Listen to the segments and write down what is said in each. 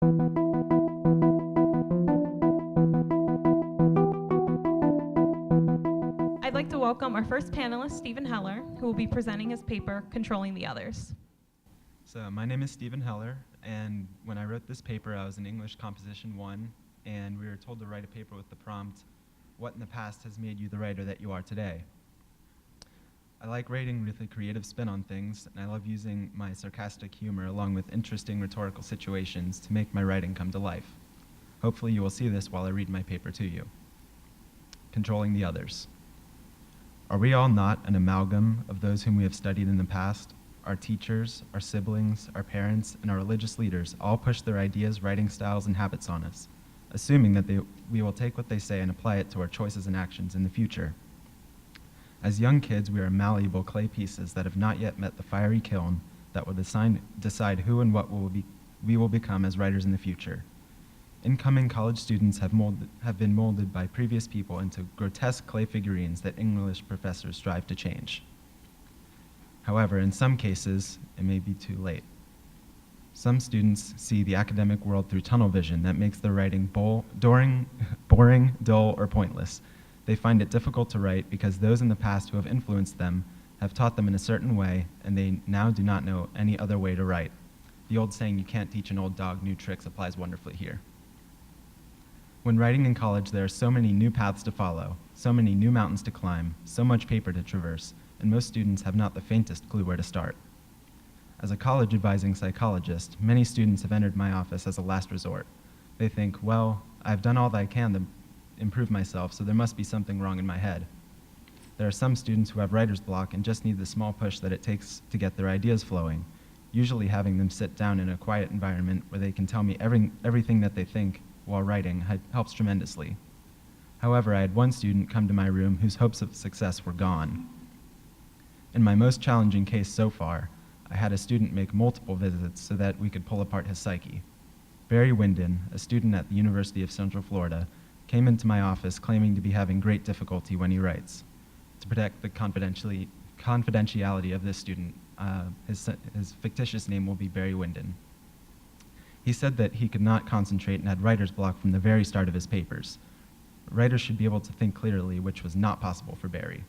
I'd like to welcome our first panelist, Stephen Heller, who will be presenting his paper, Controlling the Others. So my name is Stephen Heller, and when I wrote this paper, I was in English Composition 1, and we were told to write a paper with the prompt, "What in the past has made you the writer that you are today?" I like writing with a creative spin on things, and I love using my sarcastic humor along with interesting rhetorical situations to make my writing come to life. Hopefully you will see this while I read my paper to you. Controlling the Others. Are we all not an amalgam of those whom we have studied in the past? Our teachers, our siblings, our parents, and our religious leaders all push their ideas, writing styles, and habits on us, assuming that we will take what they say and apply it to our choices and actions in the future. As young kids, we are malleable clay pieces that have not yet met the fiery kiln that will decide who and what we will become as writers in the future. Incoming college students have been molded by previous people into grotesque clay figurines that English professors strive to change. However, in some cases, it may be too late. Some students see the academic world through tunnel vision that makes their writing boring, dull, or pointless. They find it difficult to write because those in the past who have influenced them have taught them in a certain way, and they now do not know any other way to write. The old saying, "You can't teach an old dog new tricks," applies wonderfully here. When writing in college, there are so many new paths to follow, so many new mountains to climb, so much paper to traverse, and most students have not the faintest clue where to start. As a college advising psychologist, many students have entered my office as a last resort. They think, well, I've done all that I can to improve myself, so there must be something wrong in my head. There are some students who have writer's block and just need the small push that it takes to get their ideas flowing, usually having them sit down in a quiet environment where they can tell me everything that they think while writing helps tremendously. However, I had one student come to my room whose hopes of success were gone. In my most challenging case so far, I had a student make multiple visits so that we could pull apart his psyche. Barry Winden, a student at the University of Central Florida, came into my office claiming to be having great difficulty when he writes. To protect the confidentiality of this student, his fictitious name will be Barry Winden. He said that he could not concentrate and had writer's block from the very start of his papers. Writers should be able to think clearly, which was not possible for Barry.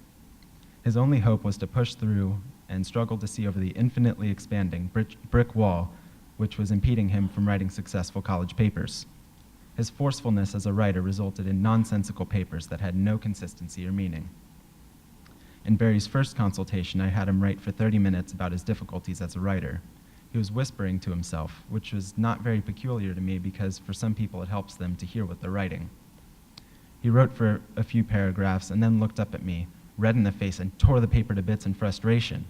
His only hope was to push through and struggle to see over the infinitely expanding brick wall which was impeding him from writing successful college papers. His forcefulness as a writer resulted in nonsensical papers that had no consistency or meaning. In Barry's first consultation, I had him write for 30 minutes about his difficulties as a writer. He was whispering to himself, which was not very peculiar to me because for some people it helps them to hear what they're writing. He wrote for a few paragraphs and then looked up at me, red in the face, and tore the paper to bits in frustration.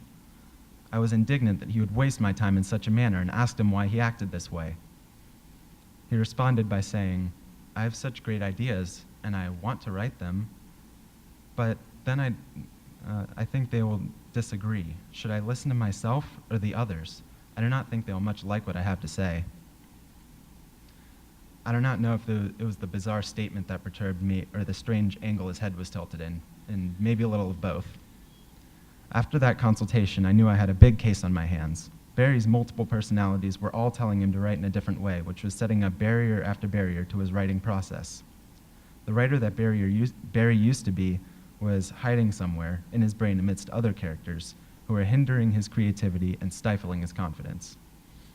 I was indignant that he would waste my time in such a manner and asked him why he acted this way. He responded by saying, "I have such great ideas and I want to write them, but then I think they will disagree. Should I listen to myself or the others? I do not think they will much like what I have to say." I do not know if it was the bizarre statement that perturbed me or the strange angle his head was tilted in, and maybe a little of both. After that consultation, I knew I had a big case on my hands. Barry's multiple personalities were all telling him to write in a different way, which was setting up barrier after barrier to his writing process. The writer that Barry used to be was hiding somewhere in his brain amidst other characters who were hindering his creativity and stifling his confidence.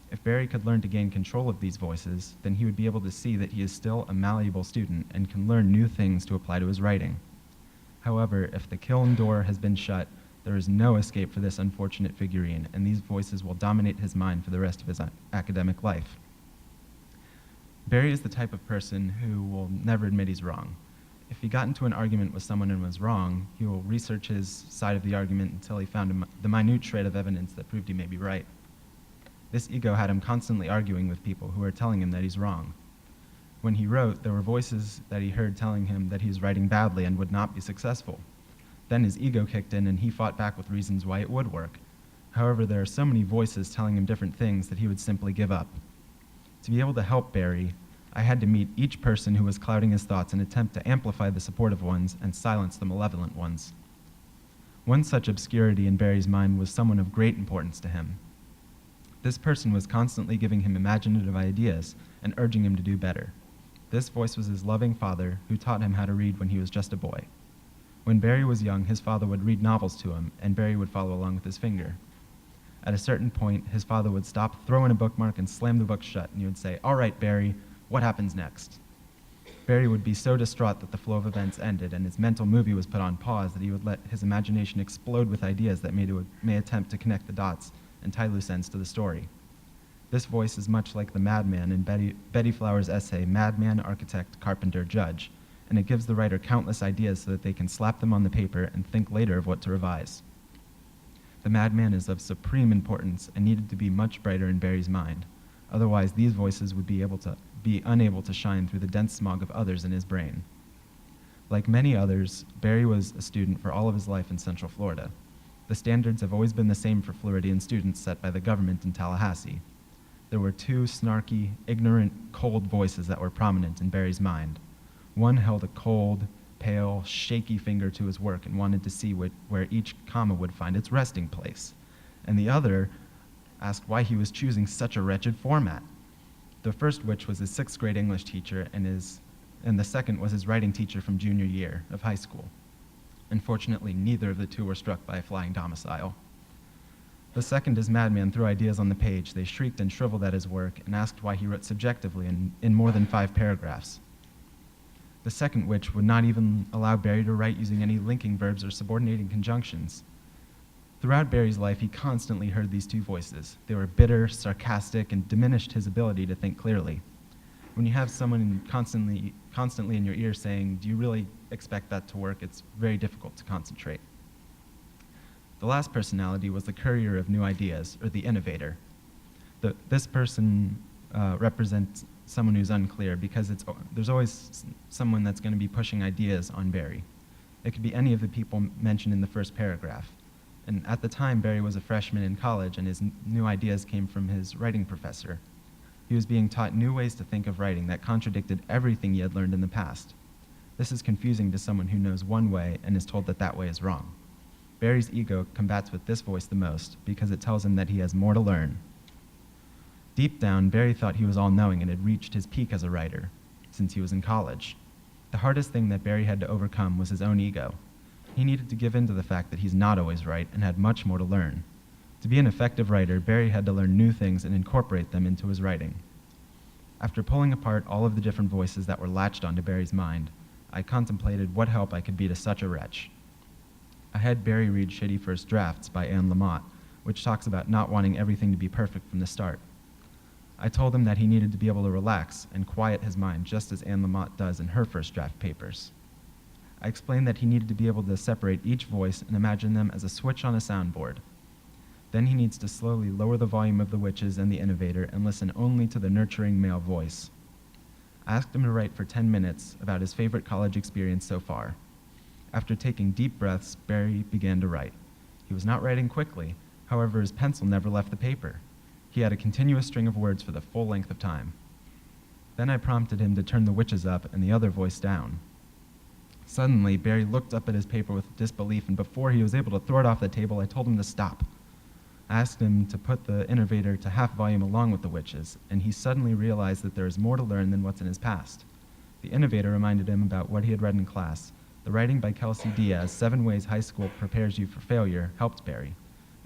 If Barry could learn to gain control of these voices, then he would be able to see that he is still a malleable student and can learn new things to apply to his writing. However, if the kiln door has been shut, there is no escape for this unfortunate figurine, and these voices will dominate his mind for the rest of his academic life. Barry is the type of person who will never admit he's wrong. If he got into an argument with someone and was wrong, he will research his side of the argument until he found the minute shred of evidence that proved he may be right. This ego had him constantly arguing with people who were telling him that he's wrong. When he wrote, there were voices that he heard telling him that he was writing badly and would not be successful. Then his ego kicked in and he fought back with reasons why it would work. However, there are so many voices telling him different things that he would simply give up. To be able to help Barry, I had to meet each person who was clouding his thoughts and attempt to amplify the supportive ones and silence the malevolent ones. One such obscurity in Barry's mind was someone of great importance to him. This person was constantly giving him imaginative ideas and urging him to do better. This voice was his loving father, who taught him how to read when he was just a boy. When Barry was young, his father would read novels to him, and Barry would follow along with his finger. At a certain point, his father would stop, throw in a bookmark, and slam the book shut, and he would say, "All right, Barry, what happens next?" Barry would be so distraught that the flow of events ended and his mental movie was put on pause that he would let his imagination explode with ideas that may attempt to connect the dots and tie loose ends to the story. This voice is much like the madman in Betty Flower's essay, Madman, Architect, Carpenter, Judge, and it gives the writer countless ideas so that they can slap them on the paper and think later of what to revise. The madman is of supreme importance and needed to be much brighter in Barry's mind. Otherwise, these voices would be unable to shine through the dense smog of others in his brain. Like many others, Barry was a student for all of his life in Central Florida. The standards have always been the same for Floridian students set by the government in Tallahassee. There were two snarky, ignorant, cold voices that were prominent in Barry's mind. One held a cold, pale, shaky finger to his work and wanted to see where each comma would find its resting place. And the other asked why he was choosing such a wretched format. The first which was his 6th grade English teacher, and the second was his writing teacher from junior year of high school. Unfortunately, neither of the two were struck by a flying domicile. The second, as madman, threw ideas on the page. They shrieked and shriveled at his work and asked why he wrote subjectively in more than 5 paragraphs. The second witch would not even allow Barry to write using any linking verbs or subordinating conjunctions. Throughout Barry's life, he constantly heard these two voices. They were bitter, sarcastic, and diminished his ability to think clearly. When you have someone constantly in your ear saying, "Do you really expect that to work?" it's very difficult to concentrate. The last personality was the courier of new ideas, or the innovator. This person represents someone who's unclear because there's always someone that's going to be pushing ideas on Barry. It could be any of the people mentioned in the first paragraph. And at the time, Barry was a freshman in college, and his new ideas came from his writing professor. He was being taught new ways to think of writing that contradicted everything he had learned in the past. This is confusing to someone who knows one way and is told that that way is wrong. Barry's ego combats with this voice the most because it tells him that he has more to learn. Deep down, Barry thought he was all-knowing and had reached his peak as a writer since he was in college. The hardest thing that Barry had to overcome was his own ego. He needed to give in to the fact that he's not always right and had much more to learn. To be an effective writer, Barry had to learn new things and incorporate them into his writing. After pulling apart all of the different voices that were latched onto Barry's mind, I contemplated what help I could be to such a wretch. I had Barry read Shitty First Drafts by Anne Lamott, which talks about not wanting everything to be perfect from the start. I told him that he needed to be able to relax and quiet his mind just as Anne Lamott does in her first draft papers. I explained that he needed to be able to separate each voice and imagine them as a switch on a soundboard. Then he needs to slowly lower the volume of the witches and the innovator and listen only to the nurturing male voice. I asked him to write for 10 minutes about his favorite college experience so far. After taking deep breaths, Barry began to write. He was not writing quickly, however his pencil never left the paper. He had a continuous string of words for the full length of time. Then I prompted him to turn the witches up and the other voice down. Suddenly, Barry looked up at his paper with disbelief, and before he was able to throw it off the table, I told him to stop. I asked him to put the innovator to half volume along with the witches, and he suddenly realized that there is more to learn than what's in his past. The innovator reminded him about what he had read in class. The writing by Kelsey Diaz, 7 Ways High School Prepares You for Failure, helped Barry.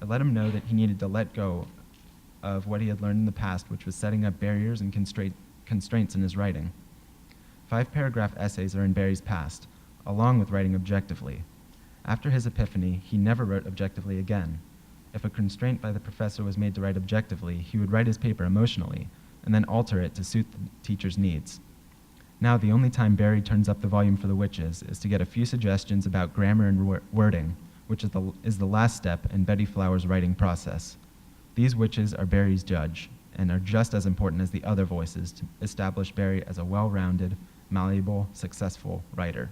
It let him know that he needed to let go of what he had learned in the past, which was setting up barriers and constraints in his writing. 5-paragraph essays are in Barry's past, along with writing objectively. After his epiphany, he never wrote objectively again. If a constraint by the professor was made to write objectively, he would write his paper emotionally, and then alter it to suit the teacher's needs. Now, the only time Barry turns up the volume for the witches is to get a few suggestions about grammar and wording, which is the last step in Betty Flower's writing process. These witches are Barry's judge, and are just as important as the other voices to establish Barry as a well-rounded, malleable, successful writer.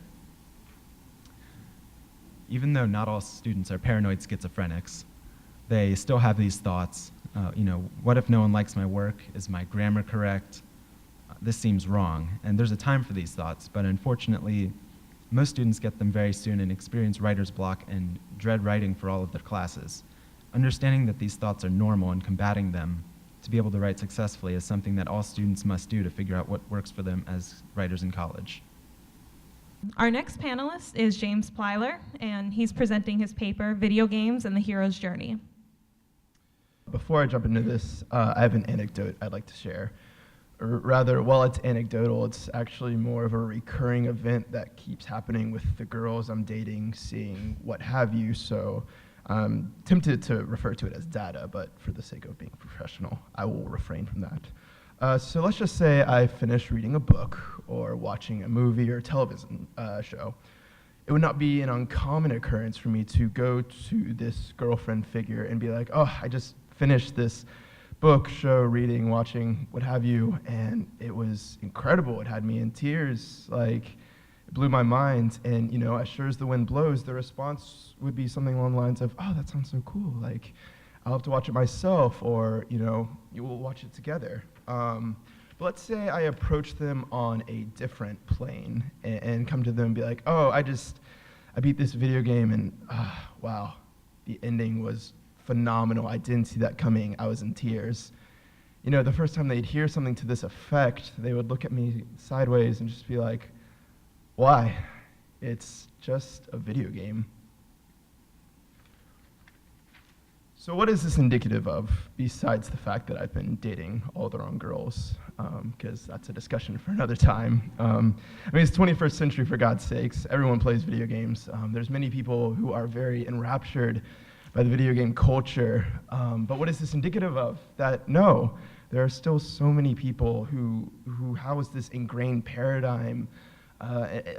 Even though not all students are paranoid schizophrenics, they still have these thoughts. What if no one likes my work? Is my grammar correct? This seems wrong. And there's a time for these thoughts, but unfortunately, most students get them very soon and experience writer's block and dread writing for all of their classes. Understanding that these thoughts are normal and combating them to be able to write successfully is something that all students must do to figure out what works for them as writers in college. Our next panelist is James Plyler, and he's presenting his paper, Video Games and the Hero's Journey. Before I jump into this, I have an anecdote I'd like to share. Or rather, while it's anecdotal, it's actually more of a recurring event that keeps happening with the girls I'm dating, seeing, what have you. So I'm tempted to refer to it as data, but for the sake of being professional, I will refrain from that. So let's just say I finished reading a book or watching a movie or television show. It would not be an uncommon occurrence for me to go to this girlfriend figure and be like, oh, I just finished this book, show, reading, watching, what have you, and it was incredible. It had me in tears, like, it blew my mind, and, you know, as sure as the wind blows, the response would be something along the lines of, oh, that sounds so cool, like, I'll have to watch it myself, or, you know, you will watch it together. But let's say I approach them on a different plane and come to them and be like, oh, I beat this video game, and, wow, the ending was phenomenal. I didn't see that coming. I was in tears. You know, the first time they'd hear something to this effect, they would look at me sideways and just be like, why? It's just a video game. So what is this indicative of, besides the fact that I've been dating all the wrong girls? Because that's a discussion for another time. I mean, it's 21st century, for God's sakes. Everyone plays video games. There's many people who are very enraptured by the video game culture. But what is this indicative of? That no, there are still so many people who house this ingrained paradigm,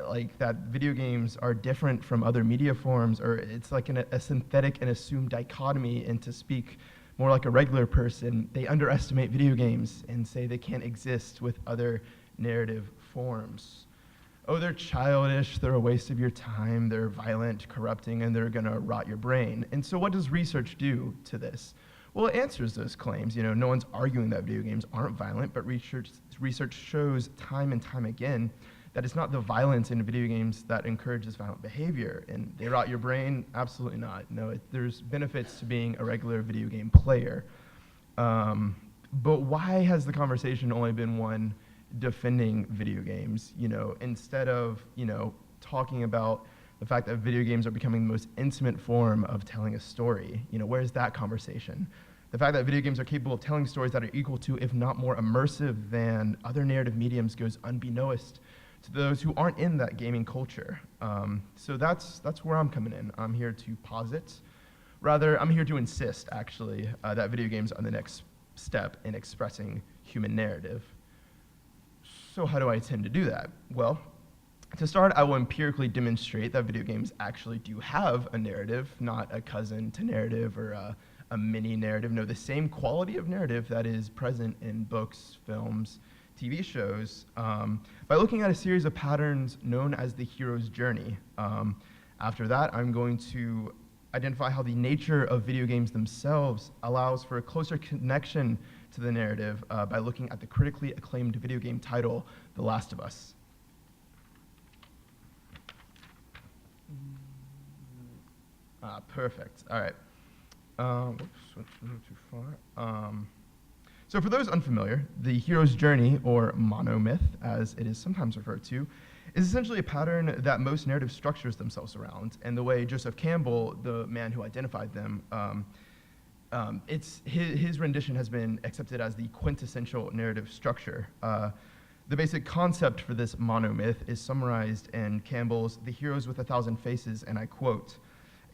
like that video games are different from other media forms, or it's like a synthetic and assumed dichotomy, and to speak more like a regular person, they underestimate video games and say they can't exist with other narrative forms. Oh, they're childish, they're a waste of your time, they're violent, corrupting, and they're gonna rot your brain. And so what does research do to this? Well, it answers those claims. You know, no one's arguing that video games aren't violent, but research shows time and time again that it's not the violence in video games that encourages violent behavior. And they rot your brain? Absolutely not. No, there's benefits to being a regular video game player. But why has the conversation only been one defending video games? You know, instead of, you know, talking about the fact that video games are becoming the most intimate form of telling a story. You know, where's that conversation? The fact that video games are capable of telling stories that are equal to, if not more immersive than other narrative mediums, goes unbeknownst to those who aren't in that gaming culture. So that's where I'm coming in. I'm here to posit. Rather, I'm here to insist, actually, that video games are the next step in expressing human narrative. So how do I intend to do that? Well, to start, I will empirically demonstrate that video games actually do have a narrative, not a cousin to narrative or a mini narrative. No, the same quality of narrative that is present in books, films, TV shows, by looking at a series of patterns known as the hero's journey. After that, I'm going to identify how the nature of video games themselves allows for a closer connection to the narrative by looking at the critically acclaimed video game title, The Last of Us. Perfect. All right. Whoops, went too far. So for those unfamiliar, the hero's journey, or monomyth, as it is sometimes referred to, is essentially a pattern that most narrative structures themselves around. And the way Joseph Campbell, the man who identified them, his rendition has been accepted as the quintessential narrative structure. The basic concept for this monomyth is summarized in Campbell's The Heroes with a Thousand Faces, and I quote,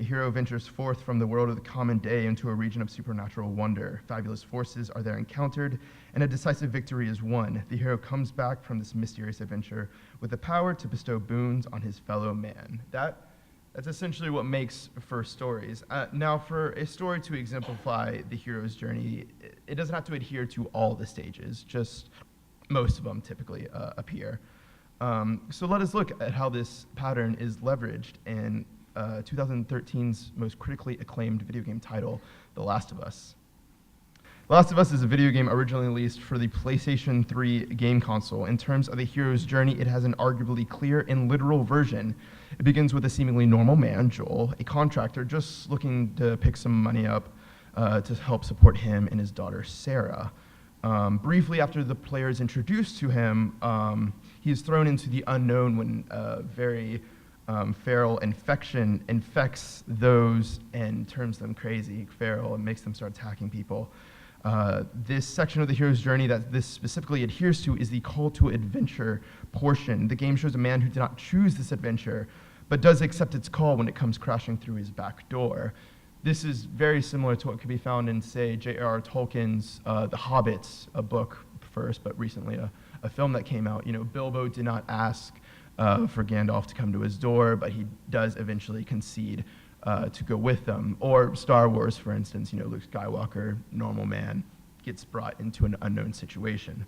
"A hero ventures forth from the world of the common day into a region of supernatural wonder. Fabulous forces are there encountered, and a decisive victory is won. The hero comes back from this mysterious adventure with the power to bestow boons on his fellow man." That's essentially what makes for stories. Now, for a story to exemplify the hero's journey, it doesn't have to adhere to all the stages, just most of them typically appear. So let us look at how this pattern is leveraged in 2013's most critically acclaimed video game title, The Last of Us. The Last of Us is a video game originally released for the PlayStation 3 game console. In terms of the hero's journey, it has an arguably clear and literal version. It begins with a seemingly normal man, Joel, a contractor just looking to pick some money up to help support him and his daughter, Sarah. Briefly after the player is introduced to him, he is thrown into the unknown when a very feral infection infects those and turns them crazy, feral, and makes them start attacking people. This section of the hero's journey that this specifically adheres to is the call to adventure portion. The game shows a man who did not choose this adventure, but does accept its call when it comes crashing through his back door. This is very similar to what could be found in, say, J.R.R. Tolkien's The Hobbit, a book first, but recently a film that came out. You know, Bilbo did not ask for Gandalf to come to his door, but he does eventually concede to go with them. Or Star Wars, for instance, you know, Luke Skywalker, normal man, gets brought into an unknown situation.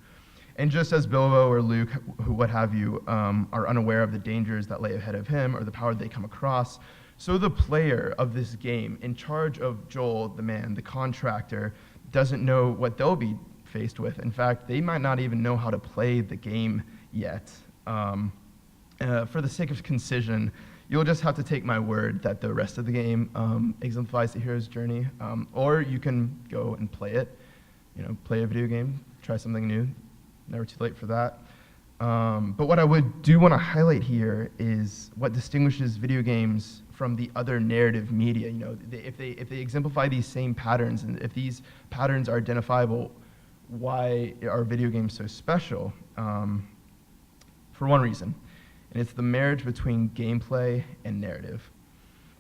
And just as Bilbo or Luke, what have you, are unaware of the dangers that lay ahead of him or the power they come across, so the player of this game, in charge of Joel, the man, the contractor, doesn't know what they'll be faced with. In fact, they might not even know how to play the game yet. For the sake of concision, you'll just have to take my word that the rest of the game exemplifies the hero's journey, or you can go and play it. You know, play a video game, try something new. Never too late for that. But what I do want to highlight here is what distinguishes video games from the other narrative media. You know, if they exemplify these same patterns, and if these patterns are identifiable, why are video games so special? For one reason, and it's the marriage between gameplay and narrative.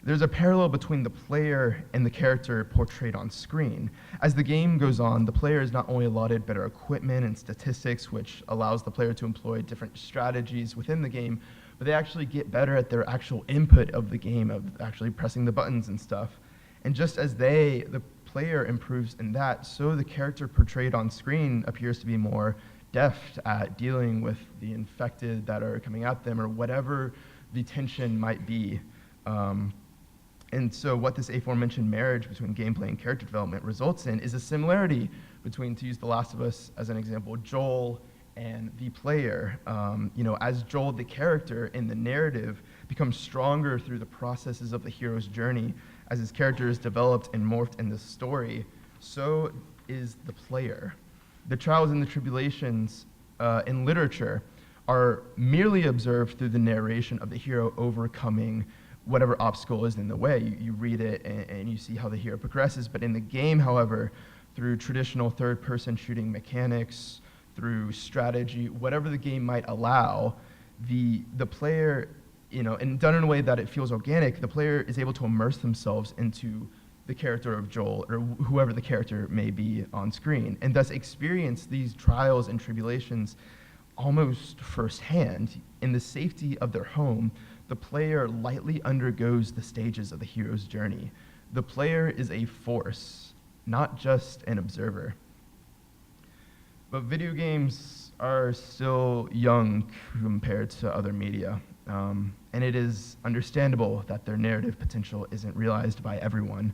There's a parallel between the player and the character portrayed on screen. As the game goes on, the player is not only allotted better equipment and statistics, which allows the player to employ different strategies within the game, but they actually get better at their actual input of the game, of actually pressing the buttons and stuff. And just as the player improves in that, so the character portrayed on screen appears to be more deft at dealing with the infected that are coming at them, or whatever the tension might be. And so what this aforementioned marriage between gameplay and character development results in is a similarity between, to use The Last of Us as an example, Joel and the player. You know, as Joel, the character in the narrative, becomes stronger through the processes of the hero's journey, as his character is developed and morphed in the story, so is the player. The trials and the tribulations in literature are merely observed through the narration of the hero overcoming whatever obstacle is in the way. You read it and you see how the hero progresses, but in the game, however, through traditional third-person shooting mechanics, through strategy, whatever the game might allow, the player, you know, and done in a way that it feels organic, the player is able to immerse themselves into the character of Joel, or whoever the character may be on screen, and thus experience these trials and tribulations almost firsthand. In the safety of their home, the player lightly undergoes the stages of the hero's journey. The player is a force, not just an observer. But video games are still young compared to other media, and it is understandable that their narrative potential isn't realized by everyone.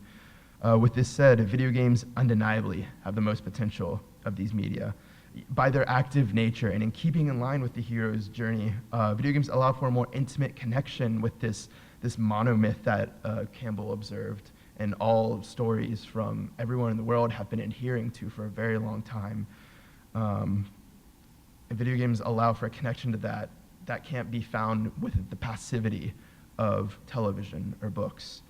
With this said, video games undeniably have the most potential of these media. By their active nature and in keeping in line with the hero's journey, video games allow for a more intimate connection with this monomyth that Campbell observed, and all stories from everyone in the world have been adhering to for a very long time. And video games allow for a connection to that can't be found with the passivity of television or books.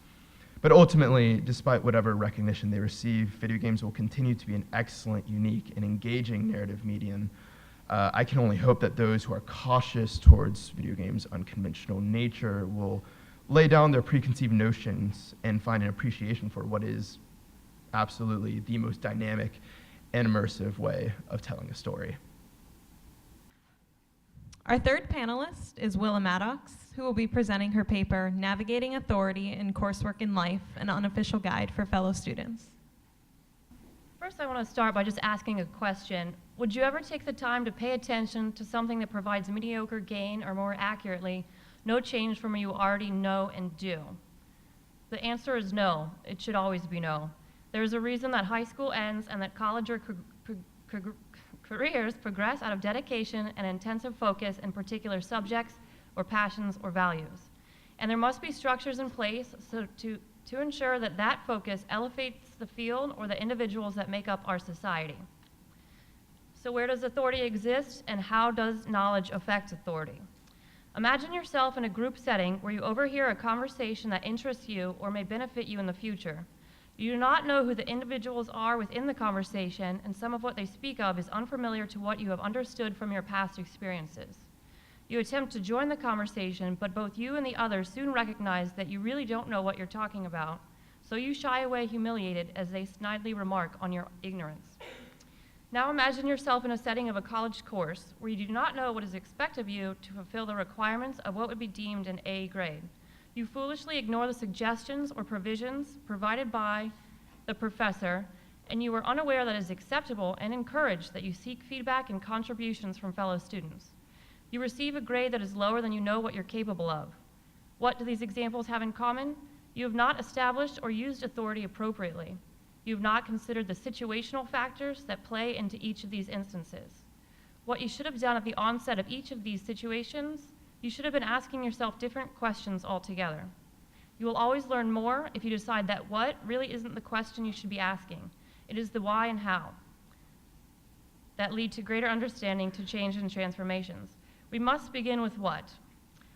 But ultimately, despite whatever recognition they receive, video games will continue to be an excellent, unique, and engaging narrative medium. I can only hope that those who are cautious towards video games' unconventional nature will lay down their preconceived notions and find an appreciation for what is absolutely the most dynamic and immersive way of telling a story. Our third panelist is Willa Maddox, who will be presenting her paper, Navigating Authority in Coursework in Life, an Unofficial Guide for Fellow Students. First, I want to start by just asking a question. Would you ever take the time to pay attention to something that provides mediocre gain, or more accurately, no change from what you already know and do? The answer is no. It should always be no. There's a reason that high school ends and that college or careers progress out of dedication and intensive focus in particular subjects or passions or values. And there must be structures in place to ensure that focus elevates the field or the individuals that make up our society. So where does authority exist, and how does knowledge affect authority? Imagine yourself in a group setting where you overhear a conversation that interests you or may benefit you in the future. You do not know who the individuals are within the conversation, and some of what they speak of is unfamiliar to what you have understood from your past experiences. You attempt to join the conversation, but both you and the others soon recognize that you really don't know what you're talking about, so you shy away humiliated as they snidely remark on your ignorance. Now imagine yourself in a setting of a college course where you do not know what is expected of you to fulfill the requirements of what would be deemed an A grade. You foolishly ignore the suggestions or provisions provided by the professor, and you are unaware that it is acceptable and encouraged that you seek feedback and contributions from fellow students. You receive a grade that is lower than you know what you're capable of. What do these examples have in common? You have not established or used authority appropriately. You have not considered the situational factors that play into each of these instances. What you should have done at the onset of each of these situations, you should have been asking yourself different questions altogether. You will always learn more if you decide that what really isn't the question you should be asking. It is the why and how that lead to greater understanding, to change and transformations. We must begin with what?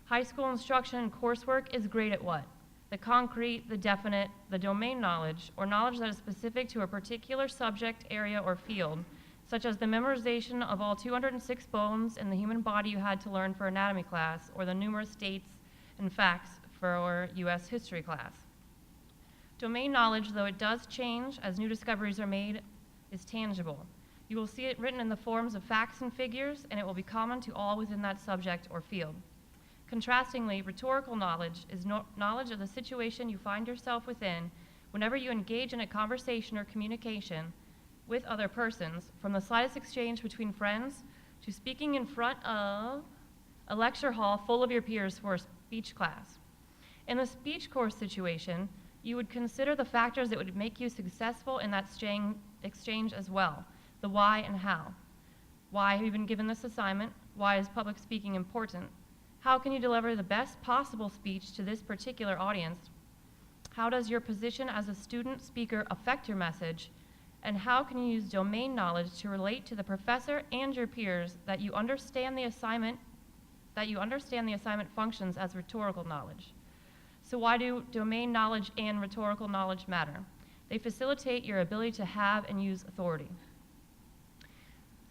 High school instruction and coursework is great at what? The concrete, the definite, the domain knowledge, or knowledge that is specific to a particular subject, area, or field, such as the memorization of all 206 bones in the human body you had to learn for anatomy class, or the numerous dates and facts for U.S. history class. Domain knowledge, though it does change as new discoveries are made, is tangible. You will see it written in the forms of facts and figures, and it will be common to all within that subject or field. Contrastingly, rhetorical knowledge is knowledge of the situation you find yourself within whenever you engage in a conversation or communication with other persons, from the slightest exchange between friends to speaking in front of a lecture hall full of your peers for a speech class. In the speech course situation, you would consider the factors that would make you successful in that exchange as well, the why and how. Why have you been given this assignment? Why is public speaking important? How can you deliver the best possible speech to this particular audience? How does your position as a student speaker affect your message? And how can you use domain knowledge to relate to the professor and your peers that you understand the assignment functions as rhetorical knowledge? So why do domain knowledge and rhetorical knowledge matter? They facilitate your ability to have and use authority.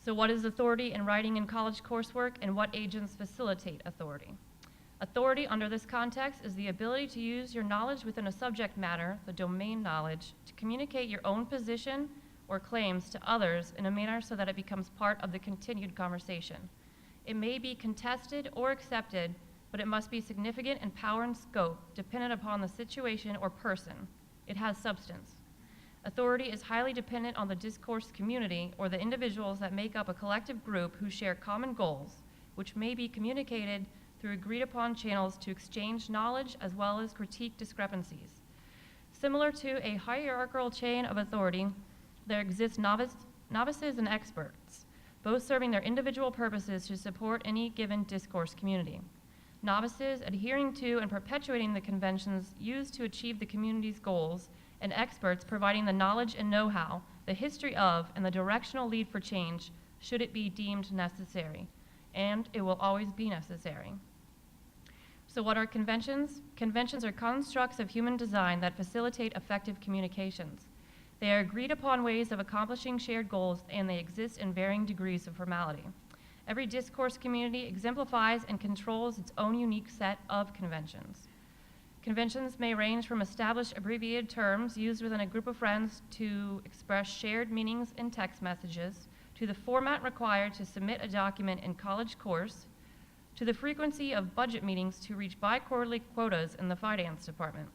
So what is authority in writing and college coursework, and what agents facilitate authority? Authority under this context is the ability to use your knowledge within a subject matter, the domain knowledge, to communicate your own position or claims to others in a manner so that it becomes part of the continued conversation. It may be contested or accepted, but it must be significant in power and scope, dependent upon the situation or person. It has substance. Authority is highly dependent on the discourse community or the individuals that make up a collective group who share common goals, which may be communicated through agreed upon channels to exchange knowledge as well as critique discrepancies. Similar to a hierarchical chain of authority, there exist novices and experts, both serving their individual purposes to support any given discourse community. Novices adhering to and perpetuating the conventions used to achieve the community's goals, and experts providing the knowledge and know-how, the history of, and the directional lead for change should it be deemed necessary. And it will always be necessary. So what are conventions? Conventions are constructs of human design that facilitate effective communications. They are agreed upon ways of accomplishing shared goals, and they exist in varying degrees of formality. Every discourse community exemplifies and controls its own unique set of conventions. Conventions may range from established abbreviated terms used within a group of friends to express shared meanings in text messages, to the format required to submit a document in college course, to the frequency of budget meetings to reach bi-quarterly quotas in the finance department.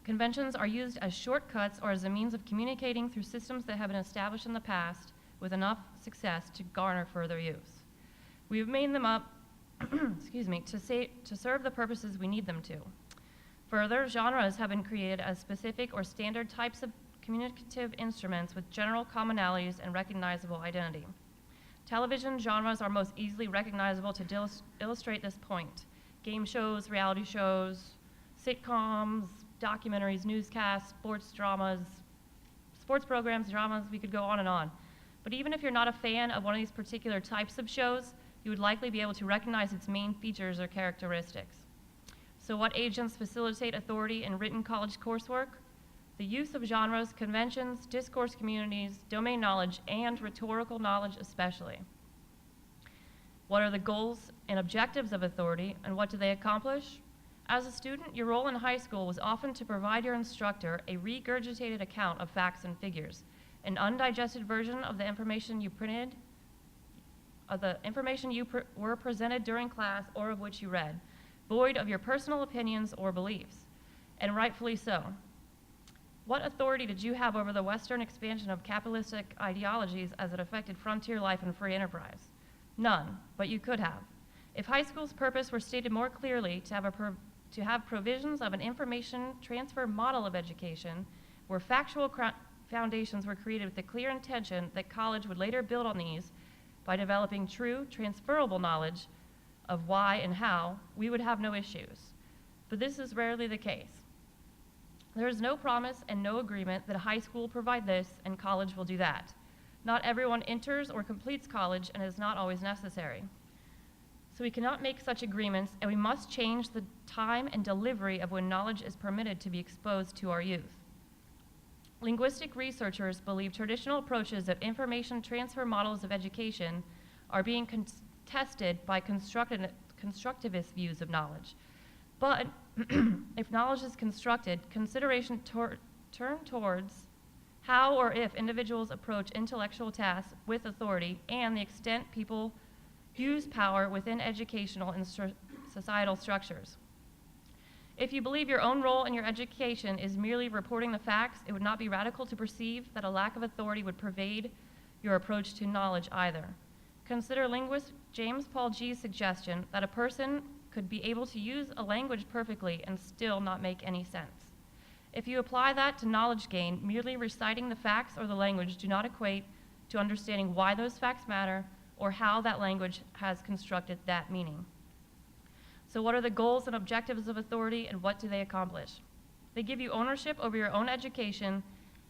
Conventions are used as shortcuts or as a means of communicating through systems that have been established in the past with enough success to garner further use. We have made them up to serve the purposes we need them to. Further, genres have been created as specific or standard types of communicative instruments with general commonalities and recognizable identity. Television genres are most easily recognizable to illustrate this point. Game shows, reality shows, sitcoms, documentaries, newscasts, sports programs, dramas, we could go on and on. But even if you're not a fan of one of these particular types of shows, you would likely be able to recognize its main features or characteristics. So what agents facilitate authority in written college coursework? The use of genres, conventions, discourse communities, domain knowledge, and rhetorical knowledge especially. What are the goals and objectives of authority, and what do they accomplish? As a student, your role in high school was often to provide your instructor a regurgitated account of facts and figures, an undigested version of the information you printed, were presented during class or of which you read, void of your personal opinions or beliefs, and rightfully so. What authority did you have over the Western expansion of capitalistic ideologies as it affected frontier life and free enterprise? None, but you could have. If high school's purpose were stated more clearly to have provisions of an information transfer model of education, where factual foundations were created with the clear intention that college would later build on these by developing true, transferable knowledge of why and how, we would have no issues. But this is rarely the case. There is no promise and no agreement that high school will provide this and college will do that. Not everyone enters or completes college, and it is not always necessary. So we cannot make such agreements, and we must change the time and delivery of when knowledge is permitted to be exposed to our youth. Linguistic researchers believe traditional approaches of information transfer models of education are being contested by constructivist views of knowledge. But if knowledge is constructed, consideration turn towards how or if individuals approach intellectual tasks with authority and the extent people use power within educational and societal structures. If you believe your own role in your education is merely reporting the facts, it would not be radical to perceive that a lack of authority would pervade your approach to knowledge either. Consider linguist James Paul Gee's suggestion that a person could be able to use a language perfectly and still not make any sense. If you apply that to knowledge gain, merely reciting the facts or the language do not equate to understanding why those facts matter or how that language has constructed that meaning. So what are the goals and objectives of authority, and what do they accomplish? They give you ownership over your own education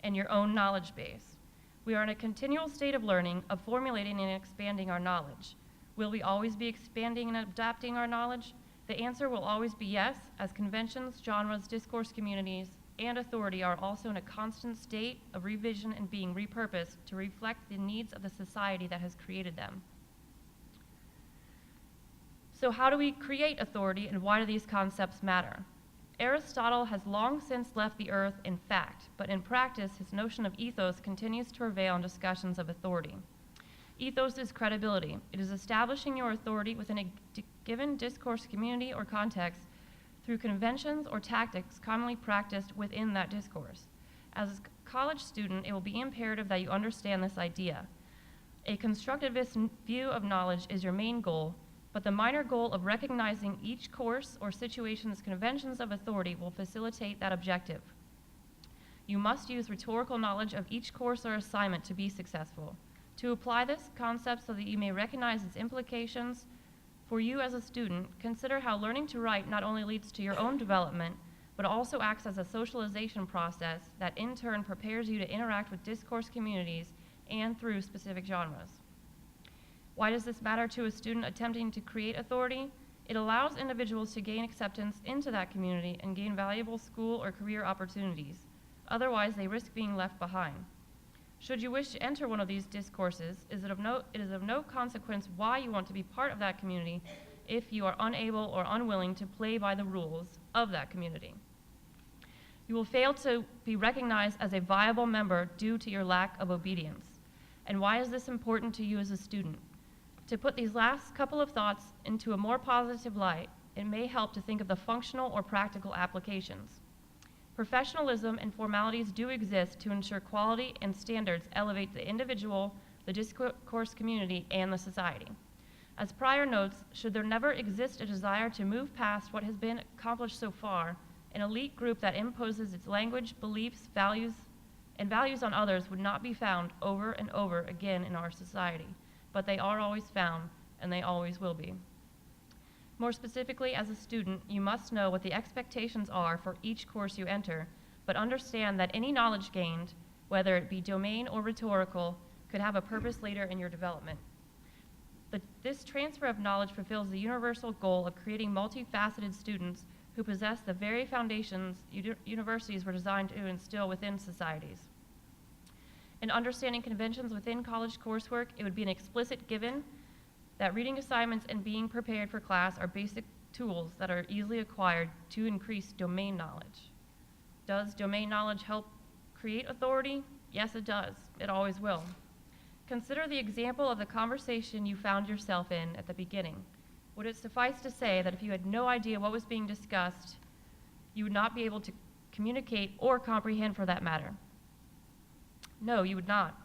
and your own knowledge base. We are in a continual state of learning, of formulating and expanding our knowledge. Will we always be expanding and adapting our knowledge? The answer will always be yes, as conventions, genres, discourse communities, and authority are also in a constant state of revision and being repurposed to reflect the needs of the society that has created them. So how do we create authority, and why do these concepts matter? Aristotle has long since left the earth in fact, but in practice, his notion of ethos continues to prevail in discussions of authority. Ethos is credibility. It is establishing your authority within a given discourse community or context through conventions or tactics commonly practiced within that discourse. As a college student, it will be imperative that you understand this idea. A constructivist view of knowledge is your main goal, but the minor goal of recognizing each course or situation's conventions of authority will facilitate that objective. You must use rhetorical knowledge of each course or assignment to be successful. To apply this concept so that you may recognize its implications for you as a student, consider how learning to write not only leads to your own development, but also acts as a socialization process that in turn prepares you to interact with discourse communities and through specific genres. Why does this matter to a student attempting to create authority? It allows individuals to gain acceptance into that community and gain valuable school or career opportunities. Otherwise, they risk being left behind. Should you wish to enter one of these discourses, it is of no consequence why you want to be part of that community if you are unable or unwilling to play by the rules of that community. You will fail to be recognized as a viable member due to your lack of obedience. And why is this important to you as a student? To put these last couple of thoughts into a more positive light, it may help to think of the functional or practical applications. Professionalism and formalities do exist to ensure quality and standards elevate the individual, the discourse community, and the society. As prior notes, should there never exist a desire to move past what has been accomplished so far, an elite group that imposes its language, beliefs, values on others would not be found over and over again in our society, but they are always found, and they always will be. More specifically, as a student, you must know what the expectations are for each course you enter, but understand that any knowledge gained, whether it be domain or rhetorical, could have a purpose later in your development. This transfer of knowledge fulfills the universal goal of creating multifaceted students who possess the very foundations universities were designed to instill within societies. In understanding conventions within college coursework, it would be an explicit given that reading assignments and being prepared for class are basic tools that are easily acquired to increase domain knowledge. Does domain knowledge help create authority? Yes, it does. It always will. Consider the example of the conversation you found yourself in at the beginning. Would it suffice to say that if you had no idea what was being discussed, you would not be able to communicate or comprehend for that matter? No, you would not.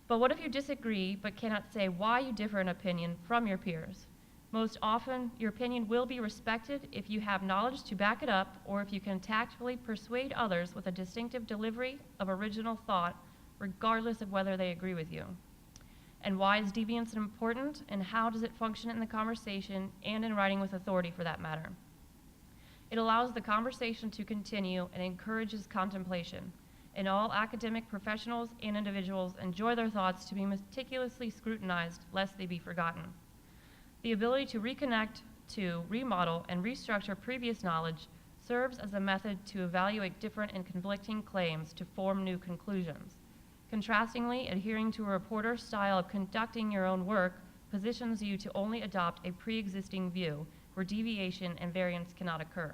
But what if you disagree but cannot say why you differ in opinion from your peers? Most often, your opinion will be respected if you have knowledge to back it up or if you can tactfully persuade others with a distinctive delivery of original thought, regardless of whether they agree with you. And why is deviance important, and how does it function in the conversation and in writing with authority for that matter? It allows the conversation to continue and encourages contemplation. And all academic professionals and individuals enjoy their thoughts to be meticulously scrutinized lest they be forgotten. The ability to reconnect, to remodel, and restructure previous knowledge serves as a method to evaluate different and conflicting claims to form new conclusions. Contrastingly, adhering to a reporter's style of conducting your own work positions you to only adopt a pre-existing view where deviation and variance cannot occur.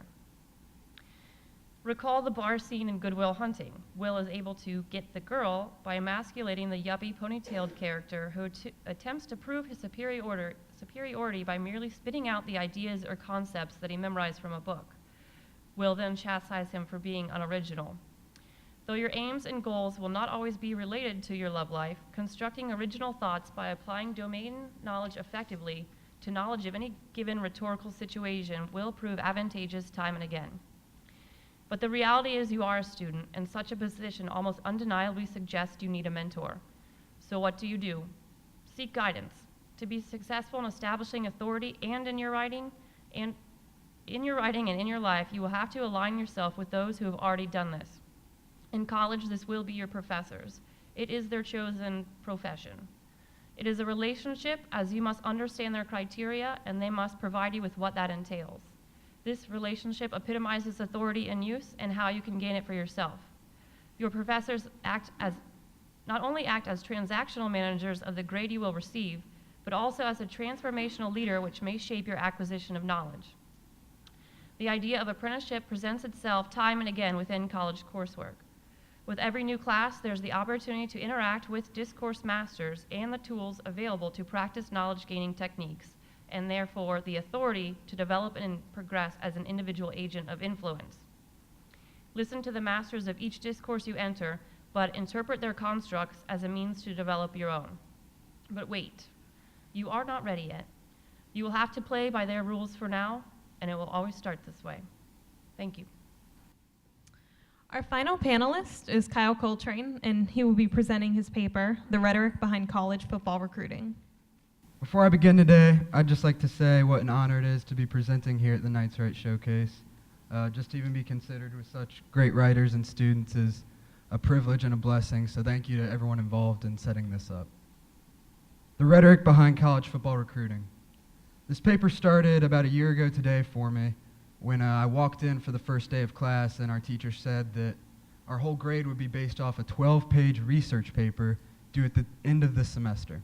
Recall the bar scene in Good Will Hunting. Will is able to get the girl by emasculating the yuppie ponytailed character who attempts to prove his superiority by merely spitting out the ideas or concepts that he memorized from a book. Will then chastise him for being unoriginal. Though your aims and goals will not always be related to your love life, constructing original thoughts by applying domain knowledge effectively to knowledge of any given rhetorical situation will prove advantageous time and again. But the reality is you are a student, and such a position almost undeniably suggests you need a mentor. So what do? Seek guidance. To be successful in establishing authority and in your writing and in your life, you will have to align yourself with those who have already done this. In college, this will be your professors. It is their chosen profession. It is a relationship, as you must understand their criteria, and they must provide you with what that entails. This relationship epitomizes authority in use and how you can gain it for yourself. Your professors not only act as transactional managers of the grade you will receive, but also as a transformational leader which may shape your acquisition of knowledge. The idea of apprenticeship presents itself time and again within college coursework. With every new class, there's the opportunity to interact with discourse masters and the tools available to practice knowledge-gaining techniques, and therefore the authority to develop and progress as an individual agent of influence. Listen to the masters of each discourse you enter, but interpret their constructs as a means to develop your own. But wait, you are not ready yet. You will have to play by their rules for now, and it will always start this way. Thank you. Our final panelist is Kyle Coltrane, and he will be presenting his paper, The Rhetoric Behind College Football Recruiting. Before I begin today, I'd just like to say what an honor it is to be presenting here at the Knights Write Showcase. Just to even be considered with such great writers and students is a privilege and a blessing, so thank you to everyone involved in setting this up. The Rhetoric Behind College Football Recruiting. This paper started about a year ago today for me when I walked in for the first day of class and our teacher said that our whole grade would be based off a 12-page research paper due at the end of the semester.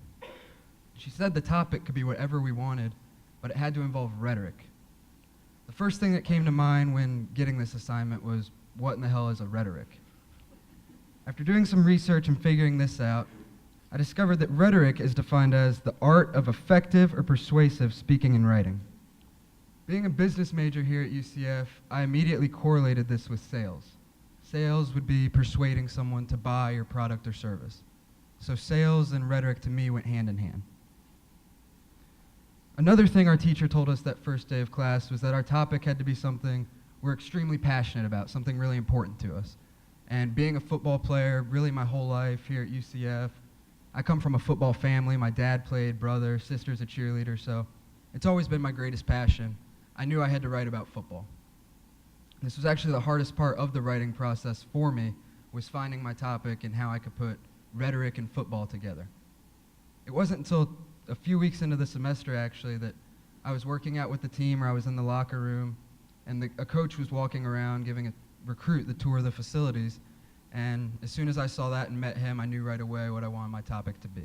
She said the topic could be whatever we wanted, but it had to involve rhetoric. The first thing that came to mind when getting this assignment was, what in the hell is a rhetoric? After doing some research and figuring this out, I discovered that rhetoric is defined as the art of effective or persuasive speaking and writing. Being a business major here at UCF, I immediately correlated this with sales. Sales would be persuading someone to buy your product or service. So sales and rhetoric to me went hand in hand. Another thing our teacher told us that first day of class was that our topic had to be something we're extremely passionate about, something really important to us. And being a football player, really my whole life here at UCF, I come from a football family. My dad played, brother, sister's a cheerleader, so it's always been my greatest passion. I knew I had to write about football. This was actually the hardest part of the writing process for me, was finding my topic and how I could put rhetoric and football together. It wasn't until a few weeks into the semester, actually, that I was working out with the team, or I was in the locker room, and a coach was walking around giving a recruit the tour of the facilities. And as soon as I saw that and met him, I knew right away what I wanted my topic to be.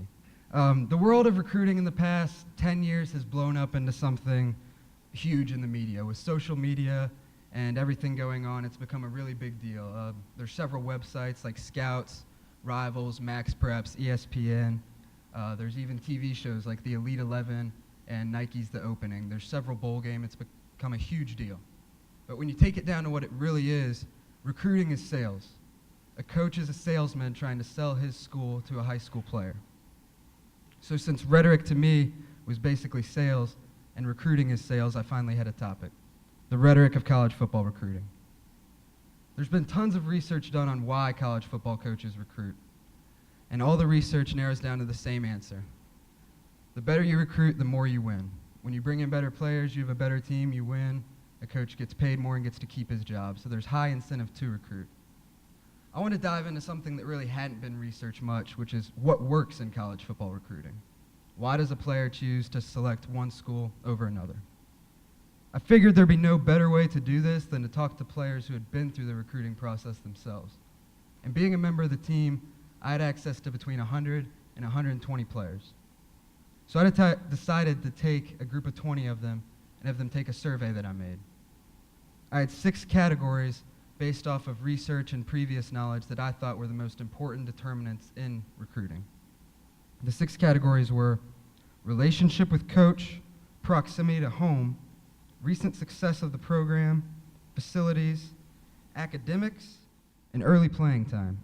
The world of recruiting in the past 10 years has blown up into something huge in the media. With social media and everything going on, it's become a really big deal. There's several websites like Scouts, Rivals, Max Preps, ESPN. There's even TV shows like the Elite 11 and Nike's The Opening. There's several bowl games. It's become a huge deal. But when you take it down to what it really is, recruiting is sales. A coach is a salesman trying to sell his school to a high school player. So since rhetoric to me was basically sales and recruiting is sales, I finally had a topic: the rhetoric of college football recruiting. There's been tons of research done on why college football coaches recruit, and all the research narrows down to the same answer. The better you recruit, the more you win. When you bring in better players, you have a better team, you win. A coach gets paid more and gets to keep his job, so there's high incentive to recruit. I want to dive into something that really hadn't been researched much, which is what works in college football recruiting. Why does a player choose to select one school over another? I figured there'd be no better way to do this than to talk to players who had been through the recruiting process themselves. And being a member of the team, I had access to between 100 and 120 players. So I decided to take a group of 20 of them and have them take a survey that I made. I had 6 categories based off of research and previous knowledge that I thought were the most important determinants in recruiting. The 6 categories were relationship with coach, proximity to home, recent success of the program, facilities, academics, and early playing time.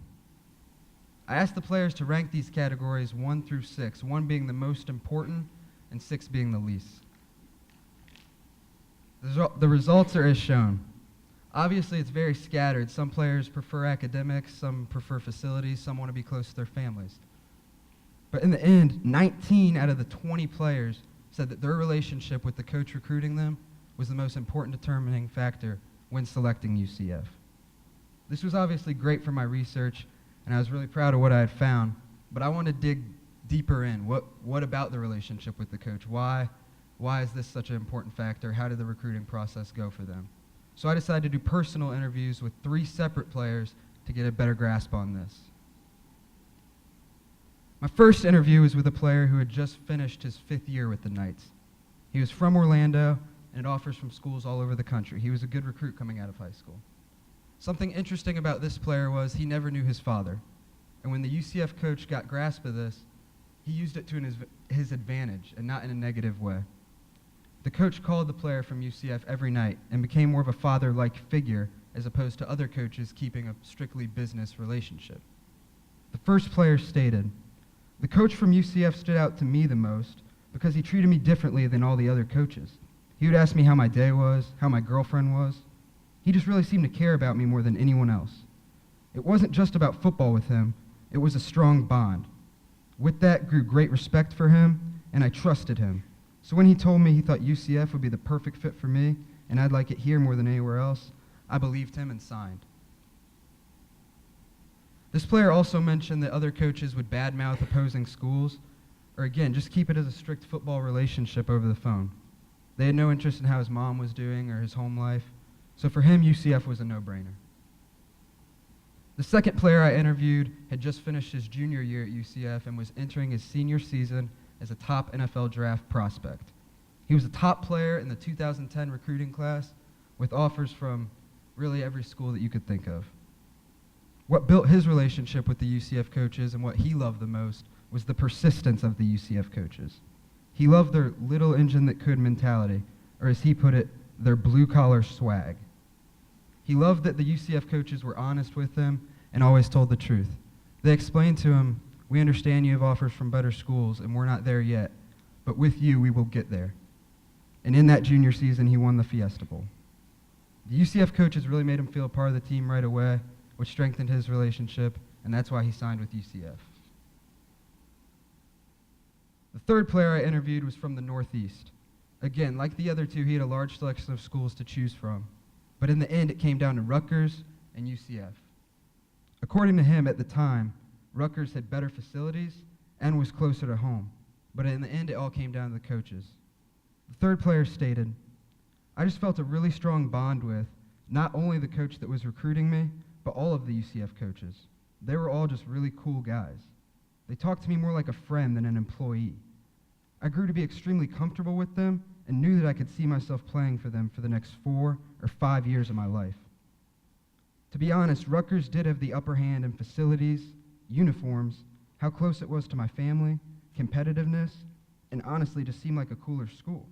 I asked the players to rank these categories 1 through 6, 1 being the most important and 6 being the least. The results are as shown. Obviously, it's very scattered. Some players prefer academics, some prefer facilities, some want to be close to their families. But in the end, 19 out of the 20 players said that their relationship with the coach recruiting them was the most important determining factor when selecting UCF. This was obviously great for my research, and I was really proud of what I had found, but I want to dig deeper in. What about the relationship with the coach? Why is this such an important factor? How did the recruiting process go for them? So I decided to do personal interviews with 3 separate players to get a better grasp on this. My first interview was with a player who had just finished his 5th year with the Knights. He was from Orlando and had offers from schools all over the country. He was a good recruit coming out of high school. Something interesting about this player was he never knew his father. And when the UCF coach got grasp of this, he used it to his advantage and not in a negative way. The coach called the player from UCF every night and became more of a father-like figure as opposed to other coaches keeping a strictly business relationship. The first player stated, "The coach from UCF stood out to me the most because he treated me differently than all the other coaches. He would ask me how my day was, how my girlfriend was. He just really seemed to care about me more than anyone else. It wasn't just about football with him, it was a strong bond. With that grew great respect for him, and I trusted him. So when he told me he thought UCF would be the perfect fit for me, and I'd like it here more than anywhere else, I believed him and signed." This player also mentioned that other coaches would badmouth opposing schools, or again, just keep it as a strict football relationship over the phone. They had no interest in how his mom was doing or his home life, so for him, UCF was a no-brainer. The second player I interviewed had just finished his junior year at UCF and was entering his senior season as a top NFL draft prospect. He was a top player in the 2010 recruiting class with offers from really every school that you could think of. What built his relationship with the UCF coaches and what he loved the most was the persistence of the UCF coaches. He loved their little engine that could mentality, or as he put it, their blue-collar swag. He loved that the UCF coaches were honest with him and always told the truth. They explained to him, "We understand you have offers from better schools, and we're not there yet, but with you, we will get there." And in that junior season, he won the Fiesta Bowl. The UCF coaches really made him feel a part of the team right away, which strengthened his relationship, and that's why he signed with UCF. The third player I interviewed was from the Northeast. Again, like the other 2, he had a large selection of schools to choose from, but in the end, it came down to Rutgers and UCF. According to him at the time, Rutgers had better facilities and was closer to home. But in the end, it all came down to the coaches. The third player stated, I just felt a really strong bond with not only the coach that was recruiting me, but all of the UCF coaches. They were all just really cool guys. They talked to me more like a friend than an employee. I grew to be extremely comfortable with them and knew that I could see myself playing for them for the next 4 or 5 years of my life. To be honest, Rutgers did have the upper hand in facilities, uniforms, how close it was to my family, competitiveness, and honestly just seemed like a cooler school.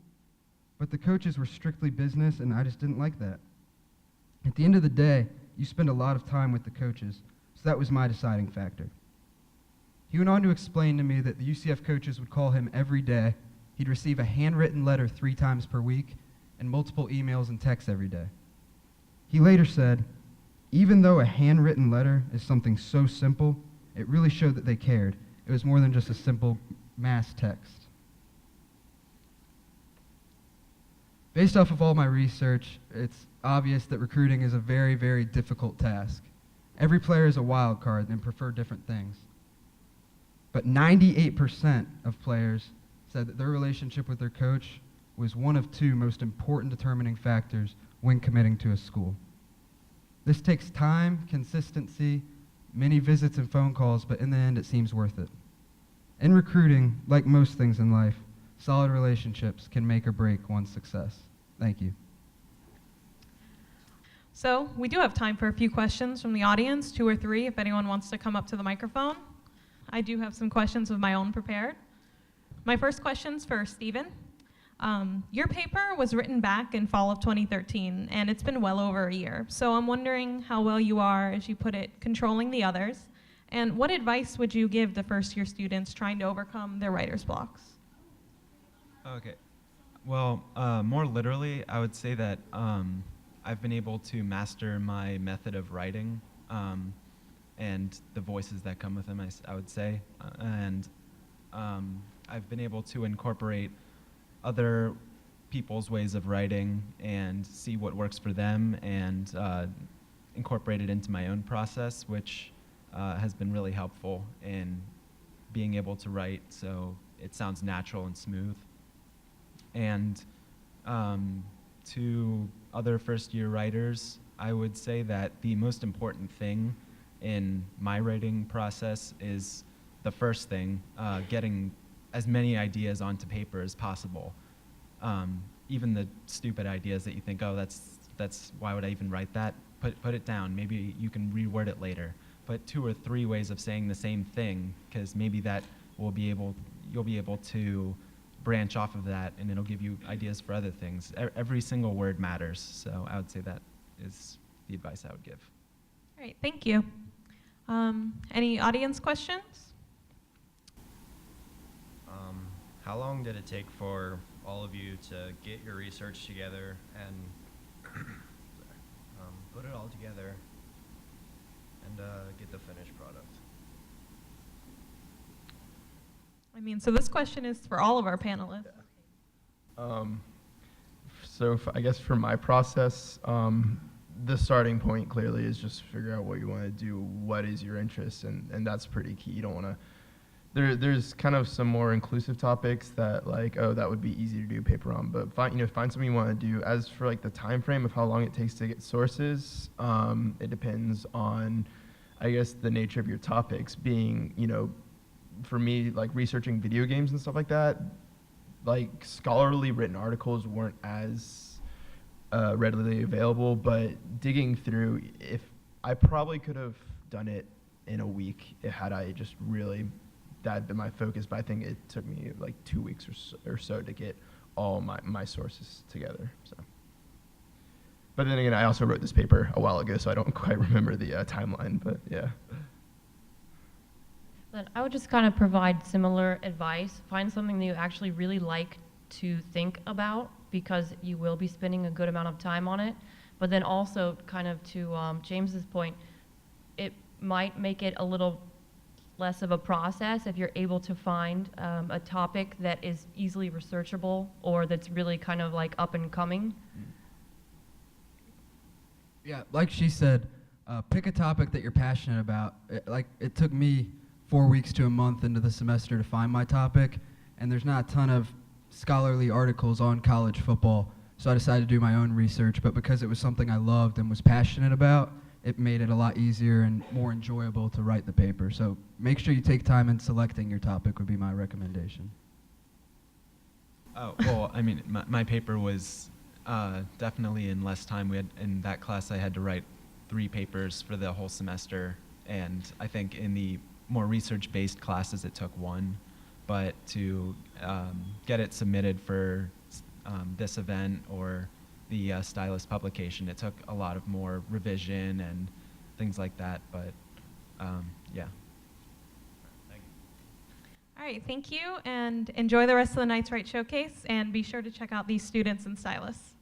But the coaches were strictly business, and I just didn't like that. At the end of the day, you spend a lot of time with the coaches, so that was my deciding factor. He went on to explain to me that the UCF coaches would call him every day, he'd receive a handwritten letter 3 times per week, and multiple emails and texts every day. He later said, even though a handwritten letter is something so simple, it really showed that they cared. It was more than just a simple mass text. Based off of all my research, it's obvious that recruiting is a very, very difficult task. Every player is a wild card and prefer different things. But 98% of players said that their relationship with their coach was one of 2 most important determining factors when committing to a school. This takes time, consistency, many visits and phone calls, but in the end it seems worth it. In recruiting, like most things in life, solid relationships can make or break one's success. Thank you. So we do have time for a few questions from the audience, 2 or 3, if anyone wants to come up to the microphone. I do have some questions of my own prepared. My first question's for Stephen. Your paper was written back in fall of 2013, and it's been well over a year. So I'm wondering how well you are, as you put it, controlling the others, and what advice would you give the first-year students trying to overcome their writer's blocks? Okay. Well, more literally, I would say that I've been able to master my method of writing and the voices that come with them, I would say. And I've been able to incorporate other people's ways of writing and see what works for them and incorporate it into my own process, which has been really helpful in being able to write so it sounds natural and smooth. And to other first-year writers, I would say that the most important thing in my writing process is the first thing, getting as many ideas onto paper as possible. Even the stupid ideas that you think, oh, that's why would I even write that? Put it down. Maybe you can reword it later. But 2 or 3 ways of saying the same thing, because maybe that you'll be able to branch off of that, and it'll give you ideas for other things. Every single word matters, so I would say that is the advice I would give. All right, thank you. Any audience questions? How long did it take for all of you to get your research together and put it all together and get the finished product? I mean, so this question is for all of our panelists. So I guess for my process, the starting point clearly is just figure out what you want to do, what is your interest, and that's pretty key. You don't want to. There's kind of some more inclusive topics that like, oh, that would be easy to do paper on, but find something you want to do. As for like the time frame of how long it takes to get sources, it depends on, I guess, the nature of your topics. Being, for me, like researching video games and stuff like that, like scholarly written articles weren't as readily available, but digging through, if I probably could have done it in a week had I just really, that had been my focus, but I think it took me like 2 weeks or so to get all my sources together. So, but then again, I also wrote this paper a while ago, so I don't quite remember the timeline, but yeah. Then I would just kind of provide similar advice. Find something that you actually really like to think about, because you will be spending a good amount of time on it. But then also, kind of to James's point, it might make it a little less of a process if you're able to find a topic that is easily researchable or that's really kind of like up and coming. Yeah, like she said, pick a topic that you're passionate about. It took me 4 weeks to a month into the semester to find my topic, and there's not a ton of scholarly articles on college football, so I decided to do my own research. But because it was something I loved and was passionate about, it made it a lot easier and more enjoyable to write the paper. So make sure you take time in selecting your topic would be my recommendation. Oh, well, I mean, my paper was definitely in less time. In that class, I had to write 3 papers for the whole semester, and I think in the more research-based classes, it took 1. But to get it submitted for this event or the Stylus publication, it took a lot of more revision and things like that. But yeah. Thank you. All right, thank you, and enjoy the rest of the Knights Right Showcase, and be sure to check out these students in Stylus.